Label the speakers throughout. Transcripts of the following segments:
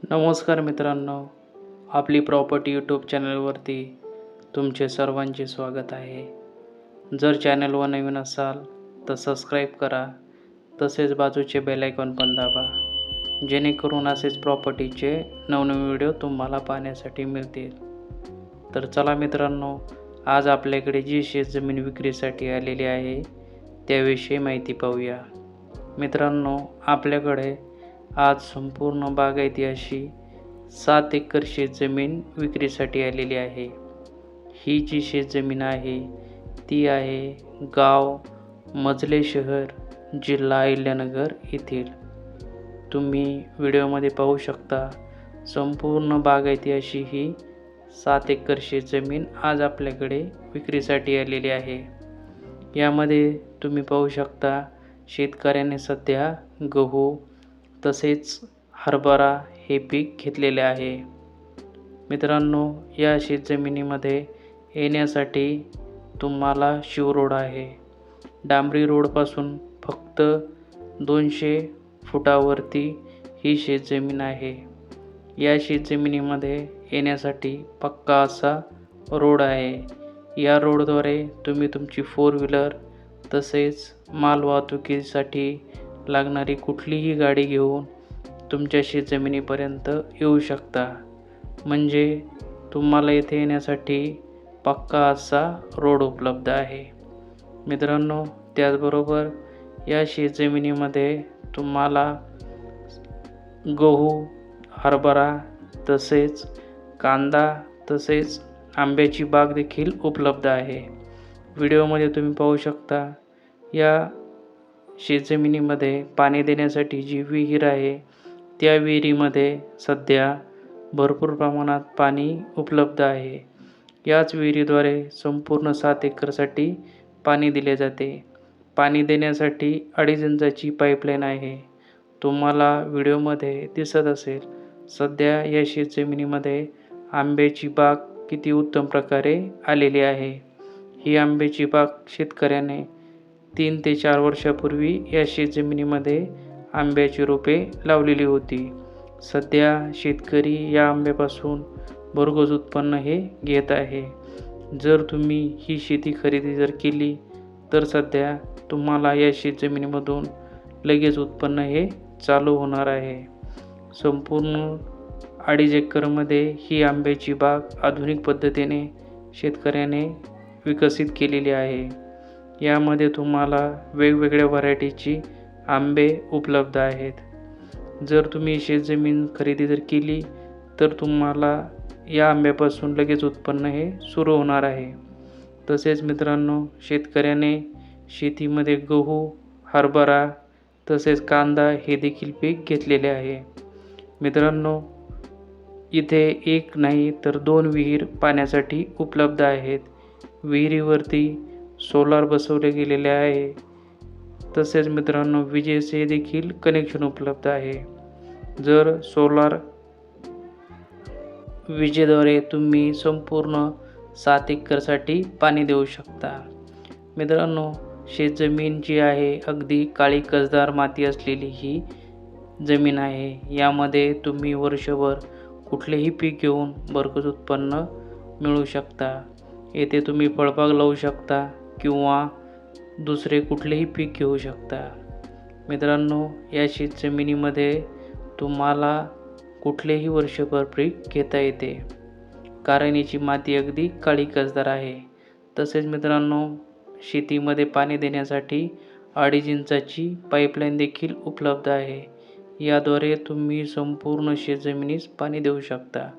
Speaker 1: नमस्कार मित्रांनो, आपली प्रॉपर्टी यूट्यूब चॅनलवरती तुमचे सर्वांचे स्वागत आहे. जर चॅनलवर नवीन असाल तर सबस्क्राईब करा, तसेच बाजूचे बेल आयकॉन पण दाबा, जेणेकरून असेच प्रॉपर्टीचे नवनवीन व्हिडिओ तुम्हाला पाहण्यासाठी मिळतील. तर चला मित्रांनो, आज आपल्याकडे जी शेतजमीन विक्रीसाठी आलेली आहे त्याविषयी माहिती पाहूया. मित्रांनो, आपल्याकडे आज संपूर्ण बागायती अशी 7 एकर शेतजमीन विक्रीसाठी आलेली आहे. ही जी शेतजमीन आहे ती आहे गाव मजले शहर, जिल्हा अहिल्यानगर येथील. तुम्ही व्हिडिओमध्ये पाहू शकता, संपूर्ण बागायती अशी ही 7 एकर शेतजमीन आज आपल्याकडे विक्रीसाठी आलेली आहे. यामध्ये तुम्ही पाहू शकता, शेतकऱ्याने सध्या गहू तसेच हरभरा हे पीक घेतलेले आहे. मित्रांनो, या शेतजमिनीमध्ये येण्यासाठी तुम्हाला शिवरोड आहे. डांबरी रोडपासून फक्त 200 फुटावरती ही शेतजमीन आहे. या शेतजमिनीमध्ये येण्यासाठी पक्का असा रोड आहे. या रोडद्वारे तुम्ही तुमची 4 व्हीलर तसेच मालवाहतुकीसाठी लागणारी कुठलीही गाडी घेऊन तुमच्या शेतजमिनीपर्यंत येऊ शकता. म्हणजे तुम्हाला येथे येण्यासाठी पक्का असा रोड उपलब्ध आहे. मित्रांनो, त्याचबरोबर या शेतजमिनीमध्ये तुम्हाला गहू, हरभरा तसेच कांदा तसेच आंब्याची बाग देखील उपलब्ध आहे. व्हिडिओमध्ये तुम्ही पाहू शकता, या शेतजमिनीमध्ये पाणी देण्यासाठी जी विहीर आहे त्या विहिरीमध्ये सध्या भरपूर प्रमाणात पाणी उपलब्ध आहे. याच विहिरीद्वारे संपूर्ण 7 एकरसाठी पाणी दिले जाते. पाणी देण्यासाठी 2.5 इंचाची पाईपलाईन आहे. तुम्हाला व्हिडिओमध्ये दिसत असेल, सध्या या शेतजमिनीमध्ये आंब्याची बाग किती उत्तम प्रकारे आलेली आहे. ही आंब्याची बाग शेतकऱ्याने 3 ते 4 वर्षापूर्वी या शेतजमिनीमध्ये आंब्याची रोपे लावलेली होती. सध्या शेतकरी या आंब्यापासून भरघोस उत्पन्न हे घेत आहे. जर तुम्ही ही शेती खरेदी जर केली तर सध्या तुम्हाला या शेतजमिनीमधून लगेच उत्पन्न हे चालू होणार आहे. संपूर्ण 2.5 एकरमध्ये ही आंब्याची बाग आधुनिक पद्धतीने शेतकऱ्याने विकसित केलेली आहे. यामध्ये तुम्हाला वेगवेगळ्या व्हरायटीची आंबे उपलब्ध आहेत. जर तुम्ही शेतजमीन खरेदी जर केली तर तुम्हाला या आंब्यापासून लगेच उत्पन्न हे सुरू होणार आहे. तसेच मित्रांनो, शेतकऱ्याने शेतीमध्ये गहू, हरभरा तसेच कांदा हे देखील पीक घेतलेले आहे. मित्रांनो, इथे एक नाही तर 2 विहीर पाण्यासाठी उपलब्ध आहेत. विहिरीवरती सोलार बसवले गेलेले आहे. तसेच मित्रांनो, विजेचे देखील कनेक्शन उपलब्ध आहे. जर सोलार विजेद्वारे तुम्ही संपूर्ण 7 एकरसाठी पाणी देऊ शकता. मित्रांनो, शेतजमीन जी आहे अगदी काळी कसदार माती असलेली ही जमीन आहे. यामध्ये तुम्ही वर्षभर कुठलेही पीक घेऊन भरघोस उत्पन्न मिळवू शकता. येथे तुम्ही फळबाग लावू शकता किंवा दुसरे कुठलेही पीक घेऊ शकता. मित्रांनो, या शेतजमिनीमध्ये तुम्हाला कुठलेही वर्षभर पीक घेता येते, कारण याची माती अगदी काळी कसदार आहे. तसेच मित्रांनो, शेतीमध्ये पाणी देण्यासाठी 2.5 इंचाची पाईपलाईन देखील उपलब्ध आहे. याद्वारे तुम्ही संपूर्ण शेतजमिनीस पाणी देऊ शकता.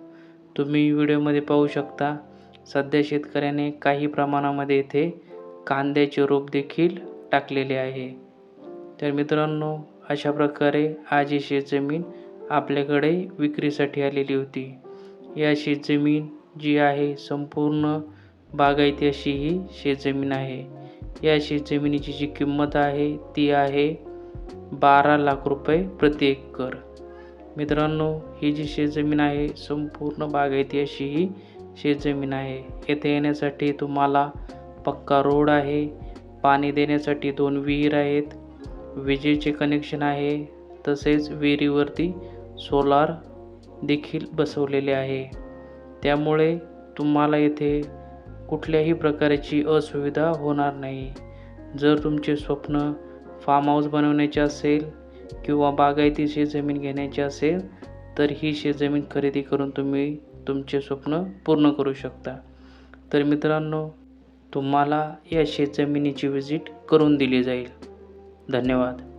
Speaker 1: तुम्ही व्हिडिओमध्ये पाहू शकता, सध्या शेतकऱ्याने काही प्रमाणामध्ये येथे कांद्याचे रोप देखील टाकलेले आहे. तर मित्रांनो, अशा प्रकारे आज ही शेतजमीन आपल्याकडे विक्रीसाठी आलेली होती. या शेतजमीन जी आहे संपूर्ण बागायती अशी ही शेतजमीन आहे. या शेतजमिनीची जी किंमत आहे ती आहे 12 लाख रुपये प्रति एकर. मित्रांनो, ही जी शेतजमीन आहे संपूर्ण बागायती अशी ही शेतजमीन आहे. येथे येण्यासाठी तुम्हाला पक्का रोड आहे. पाणी देण्यासाठी 2 विहीर आहेत. विजेचे कनेक्शन आहे. तसेच विहिरीवरती सोलार देखील बसवलेले आहे. त्यामुळे तुम्हाला येथे कुठल्याही प्रकारची असुविधा होणार नाही. जर तुमचे स्वप्न फार्म हाऊस बनवण्याचे असेल किंवा बागायती शेतजमीन घेण्याची असेल तर ही शेतजमीन खरेदी करून तुम्ही तुमचे स्वप्न पूर्ण करू शकता. तर मित्रांनो, तुम्हाला या शेतजमिनीची व्हिजिट करून दिली जाईल. धन्यवाद.